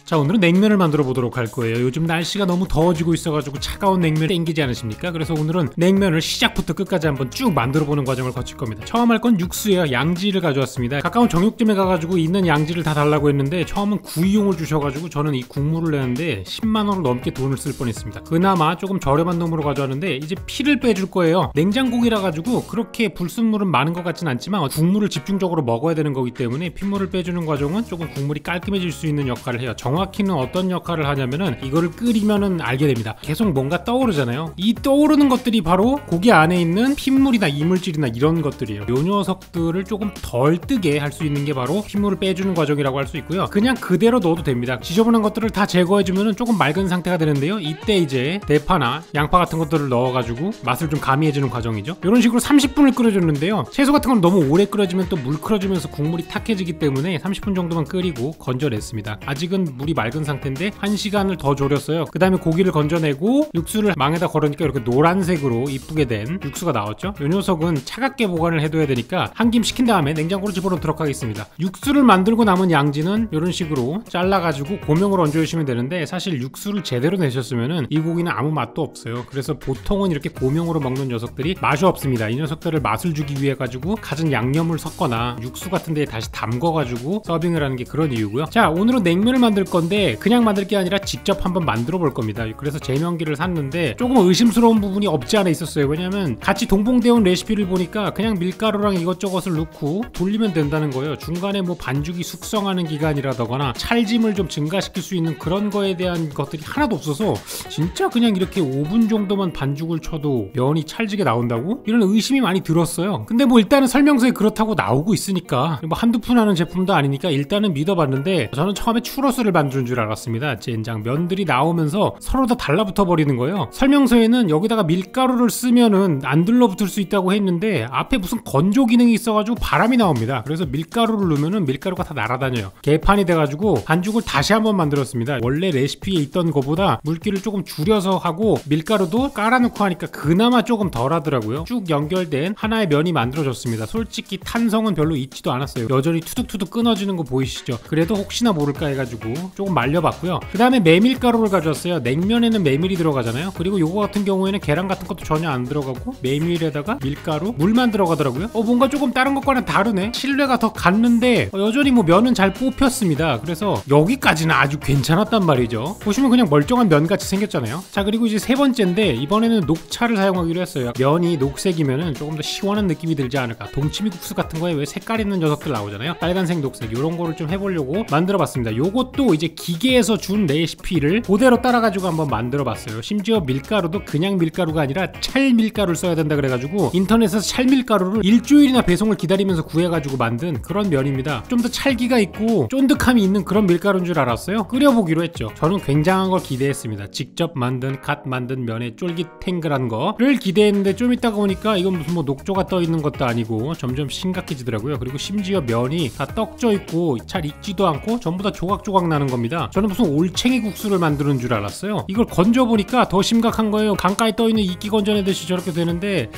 자, 오늘은 냉면을 만들어 보도록 할 거예요. 요즘 날씨가 너무 더워지고 있어가지고 차가운 냉면 땡기지 않으십니까? 그래서 오늘은 냉면을 시작부터 끝까지 한번 쭉 만들어 보는 과정을 거칠 겁니다. 처음 할 건 육수예요. 양지를 가져왔습니다. 가까운 정육점에 가가지고 있는 양지를 다 달라고 했는데 처음은 구이용을 주셔가지고 저는 이 국물을 내는데 10만원을 넘게 돈을 쓸 뻔했습니다. 그나마 조금 저렴한 놈으로 가져왔는데 이제 피를 빼줄 거예요. 냉장고기라 가지고 그렇게 불순물은 많은 것 같진 않지만 국물을 집중적으로 먹어야 되는 거기 때문에 핏물을 빼주는 과정은 조금 국물이 깔끔해질 수 있는 역할을 해요. 정확히는 어떤 역할을 하냐면은 이거를 끓이면은 알게 됩니다. 계속 뭔가 떠오르잖아요. 이 떠오르는 것들이 바로 고기 안에 있는 핏물이나 이물질이나 이런 것들이에요. 요 녀석들을 조금 덜 뜨게 할 수 있는 게 바로 핏물을 빼주는 과정이라고 할 수 있고요. 그냥 그대로 넣어도 됩니다. 지저분한 것들을 다 제거해주면은 조금 맑은 상태가 되는데요. 이때 이제 대파나 양파 같은 것들을 넣어가지고 맛을 좀 가미해주는 과정이죠. 이런 식으로 30분을 끓여줬는데요. 채소 같은 건 너무 오래 끓여주면 또 물끓여주면서 국물이 탁해지기 때문에 30분 정도만 끓이고 건져냈습니다. 아직은 물이 맑은 상태인데 1시간을 더 졸였어요. 그 다음에 고기를 건져내고 육수를 망에다 걸으니까 이렇게 노란색으로 이쁘게 된 육수가 나왔죠. 이 녀석은 차갑게 보관을 해둬야 되니까 한 김 식힌 다음에 냉장고로 집어넣도록 하겠습니다. 육수를 만들고 남은 양지는 이런 식으로 잘라가지고 고명으로 얹어주시면 되는데 사실 육수를 제대로 내셨으면은 이 고기는 아무 맛도 없어요. 그래서 보통은 이렇게 고명으로 먹는 녀석들이 맛이 없습니다. 이 녀석들을 맛을 주기 위해 가지고 갖은 양념을 섞거나 육수 같은 데에 다시 담궈가지고 서빙을 하는 게 그런 이유고요. 자, 오늘은 냉면을 만들 건데 그냥 만들 게 아니라 직접 한번 만들어 볼 겁니다. 그래서 제면기를 샀는데 조금 의심스러운 부분이 없지 않아 있었어요. 왜냐면 같이 동봉되어 온 레시피를 보니까 그냥 밀가루랑 이것저것을 넣고 돌리면 된다는 거예요. 중간에 뭐 반죽이 숙성하는 기간이라거나 찰짐을 좀 증가시킬 수 있는 그런 거에 대한 것들이 하나도 없어서 진짜 그냥 이렇게 5분 정도만 반죽을 쳐도 면이 찰지게 나온다고? 이런 의심이 많이 들었어요. 근데 뭐 일단은 설명서에 그렇다고 나오고 있으니까 뭐 한두 푼 하는 제품도 아니니까 일단은 믿어봤는데 저는 처음에 추러스를 만드는 줄 알았습니다. 젠장 면들이 나오면서 서로 다 달라붙어 버리는 거예요. 설명서에는 여기다가 밀가루를 쓰면은 안 들러붙을 수 있다고 했는데 앞에 무슨 건조 기능이 있어가지고 바람이 나옵니다. 그래서 밀가루를 넣으면은 밀가루가 다 날아다녀요. 개판이 돼가지고 반죽을 다시 한번 만들었습니다. 원래 레시피에 있던 거보다 물기를 조금 줄여서 하고 밀가루도 깔아놓고 하니까 그나마 조금 덜 하더라고요. 쭉 연결된 하나의 면이 만들어졌습니다. 솔직히 탄성은 별로 있지도 않았어요. 여전히 투둑투둑 끊어지는 거 보이시죠? 그래도 혹시나 모를까 해가지고 조금 말려봤고요. 그 다음에 메밀가루를 가져왔어요. 냉면에는 메밀이 들어가잖아요. 그리고 요거 같은 경우에는 계란 같은 것도 전혀 안 들어가고 메밀에다가 밀가루, 물만 들어가더라고요. 뭔가 조금 다른 것과는 다르네. 신뢰가 더 갔는데 여전히 뭐 면은 잘 뽑혔습니다. 그래서 여기까지는 아주 괜찮았단 말이죠. 보시면 그냥 멀쩡한 면같이 생겼잖아요. 자, 그리고 이제 세 번째인데 이번에는 녹차를 사용하기로 했어요. 면이 녹색이면은 조금 더 시원한 느낌이 들지 않을까. 동치미국수 같은 거에 왜 색깔 있는 녀석들 나오잖아요. 빨간색, 녹색 이런 거를 좀 해보려고 만들어봤습니다. 요것도 이제 기계에서 준 레시피를 그대로 따라가지고 한번 만들어봤어요. 심지어 밀가루도 그냥 밀가루가 아니라 찰밀가루를 써야 된다 그래가지고 인터넷에서 찰밀가루를 일주일이나 배송을 기다리면서 구해가지고 만든 그런 면입니다. 좀 더 찰기가 있고 쫀득함이 있는 그런 밀가루인 줄 알았어요. 끓여보기로 했죠. 저는 굉장한 걸 기대했습니다. 직접 만든 갓 만든 면의 쫄깃탱글한 거를 기대했는데 좀 이따가 보니까 이건 무슨 뭐 녹조가 떠 있는 것도 아니고 점점 심각해지더라고요. 그리고 심지어 면이 다 떡져 있고 잘 익지도 않고 전부 다 조각조각 나는 겁니다. 저는 무슨 올챙이 국수를 만드는 줄 알았어요. 이걸 건져보니까 더 심각한 거예요. 강가에 떠 있는 이끼 건져내듯이 저렇게 되는데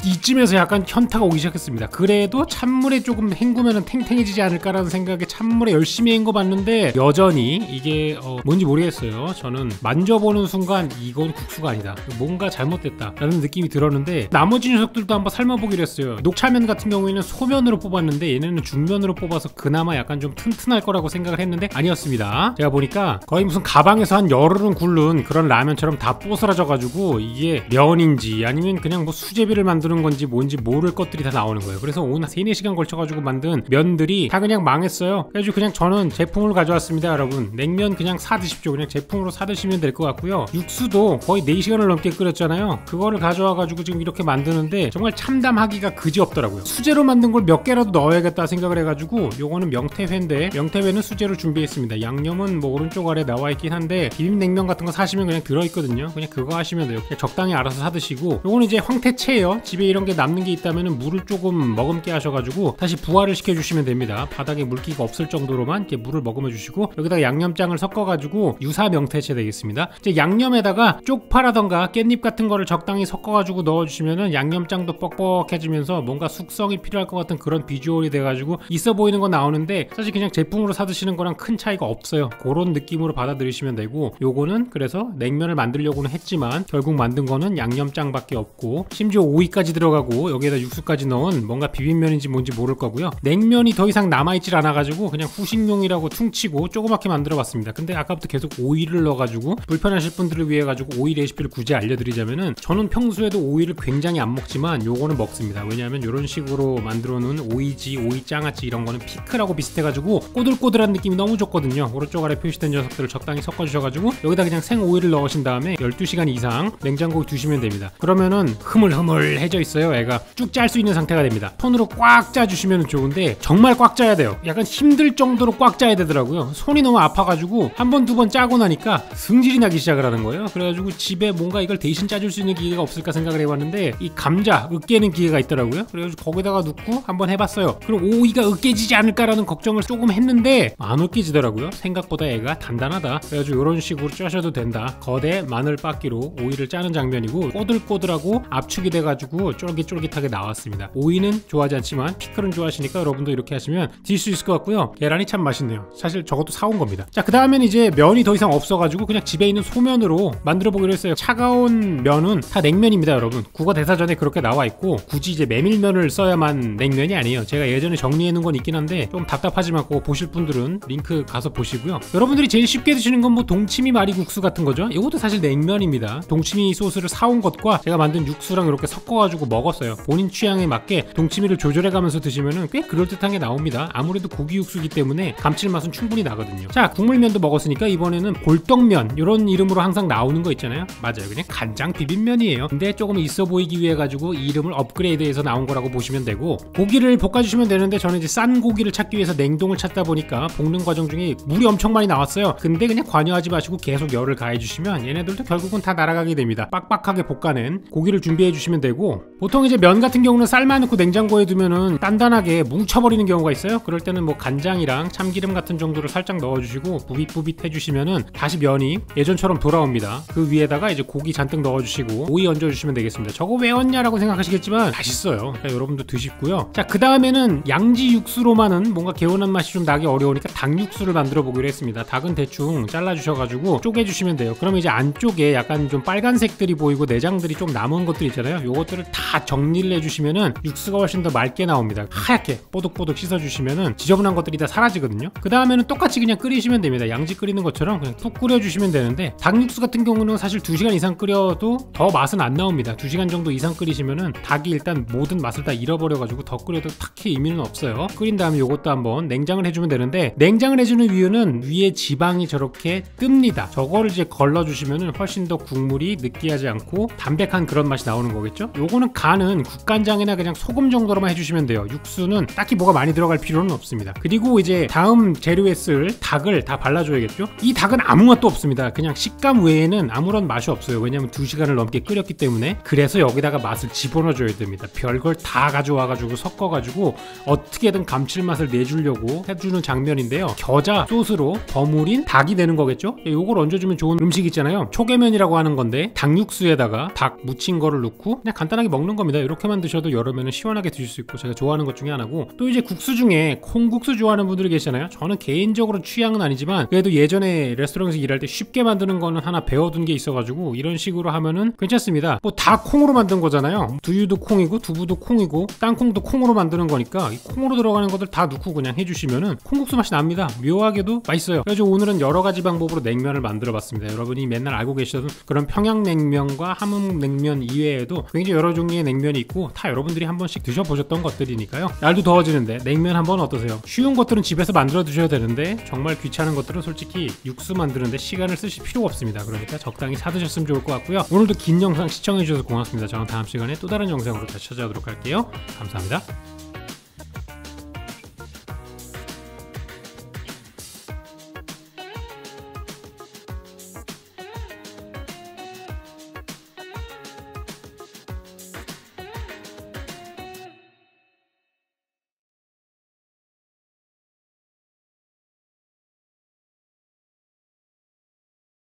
이쯤에서 약간 현타가 오기 시작했습니다. 그래도 찬물에 조금 헹구면 탱탱해지지 않을까라는 생각에 찬물에 열심히 헹궈봤는데 여전히 이게 뭔지 모르겠어요. 저는 만져보는 순간 이건 국수가 아니다, 뭔가 잘못됐다 라는 느낌이 들었는데 나머지 녀석들도 한번 삶아보기로 했어요. 녹차면 같은 경우에는 소면으로 뽑았는데 얘네는 중면으로 뽑아서 그나마 약간 좀 튼튼할 거라고 생각을 했는데 아니었습니다. 제가 보니까 거의 무슨 가방에서 한 열흘은 굴른 그런 라면처럼 다 뽀스라져가지고 이게 면인지 아니면 그냥 뭐 수제비를 만드는 건지 뭔지 모를 것들이 다 나오는 거예요. 그래서 오늘 3-4시간 걸쳐가지고 만든 면들이 다 그냥 망했어요. 그래가지고 그냥 저는 제품을 가져왔습니다. 여러분, 냉면 그냥 사 드십시오. 그냥 제품으로 사 드시면 될 것 같고요. 육수도 거의 4시간을 넘게 끓였잖아요. 그거를 가져와가지고 지금 이렇게 만드는데 정말 참담하기가 그지없더라고요. 수제로 만든 걸 몇 개라도 넣어야겠다 생각을 해가지고 요거는 명태회인데 명태회는 수제로 준비했습니다. 양념은 뭐 오른쪽 아래 나와 있긴 한데 비빔냉면 같은 거 사시면 그냥 들어있거든요. 그냥 그거 하시면 돼요. 그냥 적당히 알아서 사 드시고 요거는 이제 황태채예요. 집에 집에 이런 게 남는 게 있다면 물을 조금 머금게 하셔가지고 다시 부화를 시켜주시면 됩니다. 바닥에 물기가 없을 정도로만 이렇게 물을 머금어 주시고 여기다가 양념장을 섞어가지고 유사 명태채 되겠습니다. 이제 양념에다가 쪽파라던가 깻잎 같은 거를 적당히 섞어가지고 넣어주시면은 양념장도 뻑뻑해지면서 뭔가 숙성이 필요할 것 같은 그런 비주얼이 돼가지고 있어 보이는 거 나오는데 사실 그냥 제품으로 사 드시는 거랑 큰 차이가 없어요. 그런 느낌으로 받아들이시면 되고, 요거는 그래서 냉면을 만들려고는 했지만 결국 만든 거는 양념장밖에 없고 심지어 오이까지 들어가고 여기에다 육수까지 넣은 뭔가 비빔면인지 뭔지 모를 거고요. 냉면이 더 이상 남아있질 않아가지고 그냥 후식용이라고 퉁치고 조그맣게 만들어봤습니다. 근데 아까부터 계속 오이를 넣어가지고 불편하실 분들을 위해 가지고 오이 레시피를 굳이 알려드리자면은, 저는 평소에도 오이를 굉장히 안 먹지만 요거는 먹습니다. 왜냐하면 이런 식으로 만들어 놓은 오이지, 오이장아찌 이런 거는 피클하고 비슷해가지고 꼬들꼬들한 느낌이 너무 좋거든요. 오른쪽 아래 표시된 녀석들을 적당히 섞어주셔가지고 여기다 그냥 생 오이를 넣으신 다음에 12시간 이상 냉장고에 두시면 됩니다. 그러면은 흐물흐물해져 있어요. 애가 쭉 짤 수 있는 상태가 됩니다. 손으로 꽉 짜주시면 좋은데 정말 꽉 짜야 돼요. 약간 힘들 정도로 꽉 짜야 되더라고요. 손이 너무 아파가지고 한 번, 두 번 짜고 나니까 승질이 나기 시작을 하는 거예요. 그래가지고 집에 뭔가 이걸 대신 짜줄 수 있는 기계가 없을까 생각을 해봤는데 이 감자 으깨는 기계가 있더라고요. 그래가지고 거기다가 넣고 한번 해봤어요. 그럼 오이가 으깨지지 않을까라는 걱정을 조금 했는데 안 으깨지더라고요. 생각보다 애가 단단하다. 그래가지고 이런 식으로 짜셔도 된다. 거대 마늘 빻기로 오이를 짜는 장면이고 꼬들꼬들하고 압축이 돼가지고 쫄깃쫄깃하게 나왔습니다. 오이는 좋아하지 않지만 피클은 좋아하시니까 여러분도 이렇게 하시면 드실 수 있을 것 같고요. 계란이 참 맛있네요. 사실 저것도 사온 겁니다. 자, 그 다음엔 이제 면이 더 이상 없어가지고 그냥 집에 있는 소면으로 만들어 보기로 했어요. 차가운 면은 다 냉면입니다, 여러분. 국어 대사전에 그렇게 나와 있고 굳이 이제 메밀면을 써야만 냉면이 아니에요. 제가 예전에 정리해 놓은 건 있긴 한데 좀 답답하지만 그거 보실 분들은 링크 가서 보시고요. 여러분들이 제일 쉽게 드시는 건 뭐 동치미 마리국수 같은 거죠. 이것도 사실 냉면입니다. 동치미 소스를 사온 것과 제가 만든 육수랑 이렇게 섞어가지고 먹었어요. 본인 취향에 맞게 동치미를 조절해가면서 드시면은 꽤 그럴듯한 게 나옵니다. 아무래도 고기 육수기 때문에 감칠맛은 충분히 나거든요. 자, 국물면도 먹었으니까 이번에는 골떡면, 이런 이름으로 항상 나오는 거 있잖아요. 맞아요, 그냥 간장 비빔면이에요. 근데 조금 있어 보이기 위해 가지고 이 이름을 업그레이드해서 나온 거라고 보시면 되고, 고기를 볶아주시면 되는데 저는 이제 싼 고기를 찾기 위해서 냉동을 찾다 보니까 볶는 과정 중에 물이 엄청 많이 나왔어요. 근데 그냥 관여하지 마시고 계속 열을 가해주시면 얘네들도 결국은 다 날아가게 됩니다. 빡빡하게 볶아낸 고기를 준비해 주시면 되고, 보통 이제 면 같은 경우는 삶아놓고 냉장고에 두면은 단단하게 뭉쳐버리는 경우가 있어요. 그럴 때는 뭐 간장이랑 참기름 같은 정도를 살짝 넣어주시고 부빗부빗 해주시면은 다시 면이 예전처럼 돌아옵니다. 그 위에다가 이제 고기 잔뜩 넣어주시고 오이 얹어주시면 되겠습니다. 저거 왜 얹냐라고 생각하시겠지만 맛있어요. 그러니까 여러분도 드시고요. 자, 그 다음에는 양지 육수로만은 뭔가 개운한 맛이 좀 나기 어려우니까 닭 육수를 만들어 보기로 했습니다. 닭은 대충 잘라주셔가지고 쪼개주시면 돼요. 그러면 이제 안쪽에 약간 좀 빨간색들이 보이고 내장들이 좀 남은 것들 있잖아요. 요것들을 다 정리를 해주시면은 육수가 훨씬 더 맑게 나옵니다. 하얗게 뽀득뽀득 씻어주시면은 지저분한 것들이 다 사라지거든요. 그 다음에는 똑같이 그냥 끓이시면 됩니다. 양지 끓이는 것처럼 그냥 푹 끓여주시면 되는데, 닭 육수 같은 경우는 사실 2시간 이상 끓여도 더 맛은 안 나옵니다. 2시간 정도 이상 끓이시면은 닭이 일단 모든 맛을 다 잃어버려가지고 더 끓여도 딱히 의미는 없어요. 끓인 다음에 요것도 한번 냉장을 해주면 되는데, 냉장을 해주는 이유는 위에 지방이 저렇게 뜹니다. 저거를 이제 걸러주시면은 훨씬 더 국물이 느끼하지 않고 담백한 그런 맛이 나오는 거겠죠. 요거는 간은 국간장이나 그냥 소금 정도로만 해주시면 돼요. 육수는 딱히 뭐가 많이 들어갈 필요는 없습니다. 그리고 이제 다음 재료에 쓸 닭을 다 발라줘야겠죠. 이 닭은 아무 맛도 없습니다. 그냥 식감 외에는 아무런 맛이 없어요. 왜냐면 2시간을 넘게 끓였기 때문에. 그래서 여기다가 맛을 집어넣어줘야 됩니다. 별걸 다 가져와가지고 섞어가지고 어떻게든 감칠맛을 내주려고 해주는 장면인데요. 겨자 소스로 버무린 닭이 되는 거겠죠. 요걸 얹어주면 좋은 음식 있잖아요. 초계면이라고 하는 건데 닭육수에다가 닭 무친 거를 넣고 그냥 간단하게 먹는 겁니다. 이렇게만 드셔도 여름에는 시원하게 드실 수 있고 제가 좋아하는 것 중에 하나고, 또 이제 국수 중에 콩국수 좋아하는 분들이 계시잖아요. 저는 개인적으로 취향은 아니지만 그래도 예전에 레스토랑에서 일할 때 쉽게 만드는 거는 하나 배워둔 게 있어가지고 이런 식으로 하면은 괜찮습니다. 뭐 다 콩으로 만든 거잖아요. 두유도 콩이고 두부도 콩이고 땅콩도 콩으로 만드는 거니까 이 콩으로 들어가는 것들 다 넣고 그냥 해주시면은 콩국수 맛이 납니다. 묘하게도 맛있어요. 그래서 오늘은 여러 가지 방법으로 냉면을 만들어 봤습니다. 여러분이 맨날 알고 계시던 그런 평양냉면과 함흥냉면 이외에도 굉장히 여러 종류의 냉면이 있고 다 여러분들이 한 번씩 드셔보셨던 것들이니까요. 날도 더워지는데 냉면 한번 어떠세요? 쉬운 것들은 집에서 만들어 드셔야 되는데 정말 귀찮은 것들은 솔직히 육수 만드는데 시간을 쓰실 필요가 없습니다. 그러니까 적당히 사 드셨으면 좋을 것 같고요. 오늘도 긴 영상 시청해 주셔서 고맙습니다. 저는 다음 시간에 또 다른 영상으로 다시 찾아오도록 할게요. 감사합니다.